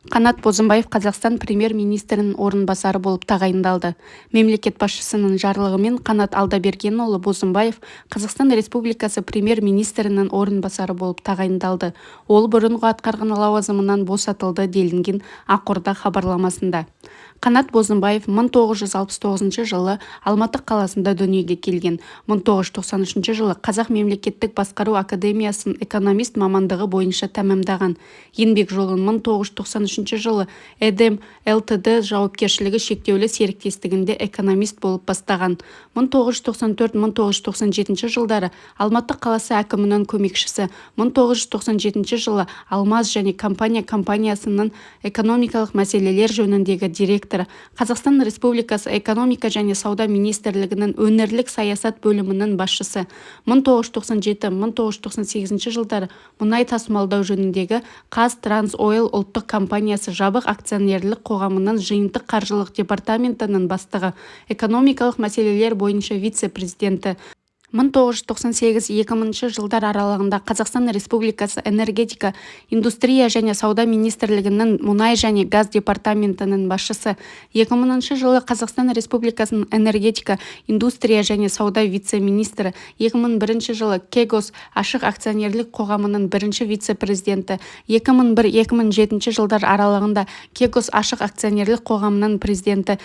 Қанат Бозымбаев Қазақстан премьер-министрінің орынбасары болып тағайындалды. Мемлекет басшысының жарлығымен Қанат Алдабергенұлы Бозымбаев Қазақстан Республикасы премьер-министрінің орынбасары болып тағайындалды. Ол бұрынғы атқарған лауазымынан босатылды делінген ақорда хабарламасында. Қанат Бозымбаев 1969 жылы Алматы қаласында дүниеге келген. 1993 жылы Қазақ мемлекеттік басқару академиясын экономист мамандығы бойынша тәмамдаған. Еңбек жолын 1993 жылы Эдем ЛТД жауапкершілігі шектеулі серіктестігінде экономист болып бастаған. 1994-1997 жылдары Алматы қаласы әкімінің көмекшісі, 1997 жылы Алмаз және компаниясының экономикалық мәселелер жөніндегі директоры, Қазақстан Республикасы экономика және сауда министрлігінің өңірлік саясат бөлімінің басшысы, 1997-1998 жылдары мұнай тасымалдау жөніндегі Қазтрансойл ұлттық компаниясы жабық акционерлік қоғамының жиынтық қаржылық департаментінің бастығы, экономикалық мәселелер бойынша вице-президенті. 1998-2000 жылдар аралығында Қазақстан Республикасы энергетика, индустрия және сауда министрлігінің мұнай және газ департаментінің басшысы, 2000 жылы Қазақстан Республикасының энергетика, индустрия және сауда вице-министрі, 2001 жылы Кегос ашық акционерлік қоғамының бірінші вице-президенті, 2001-2007 жылдар аралығында Кегос ашық акционерлік қоғамының президенті,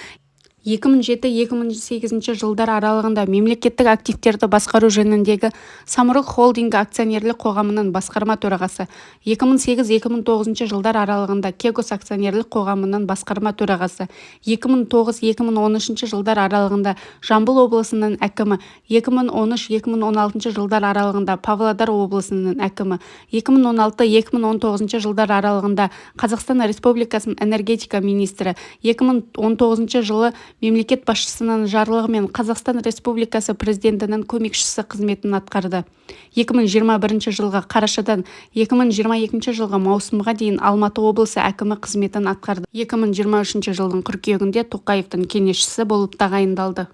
2007-2008 жылдар аралығында мемлекеттік активтерді басқару жөніндегі Самұрық холдингі акционерлік қоғамының басқарма төрағасы, 2008-2009 жылдар аралығында Кегос акционерлік қоғамының басқарма төрағасы, 2009-2013 жылдар аралығында Жамбыл облысының әкімі, 2013-2016 жылдар аралығында Павлодар облысының әкімі, 2016-2019 жылдар аралығында Қазақстан Республикасының энергетика министрі, 2019 жылы мемлекет басшысының жарлығымен Қазақстан Республикасы президентінің көмекшісі қызметін атқарды. 2021 жылғы қарашадан 2022 жылғы маусымға дейін Алматы облысы әкімі қызметін атқарды. 2023 жылдың қыркүйегінде Тоқаевтың кеңесшісі болып тағайындалды.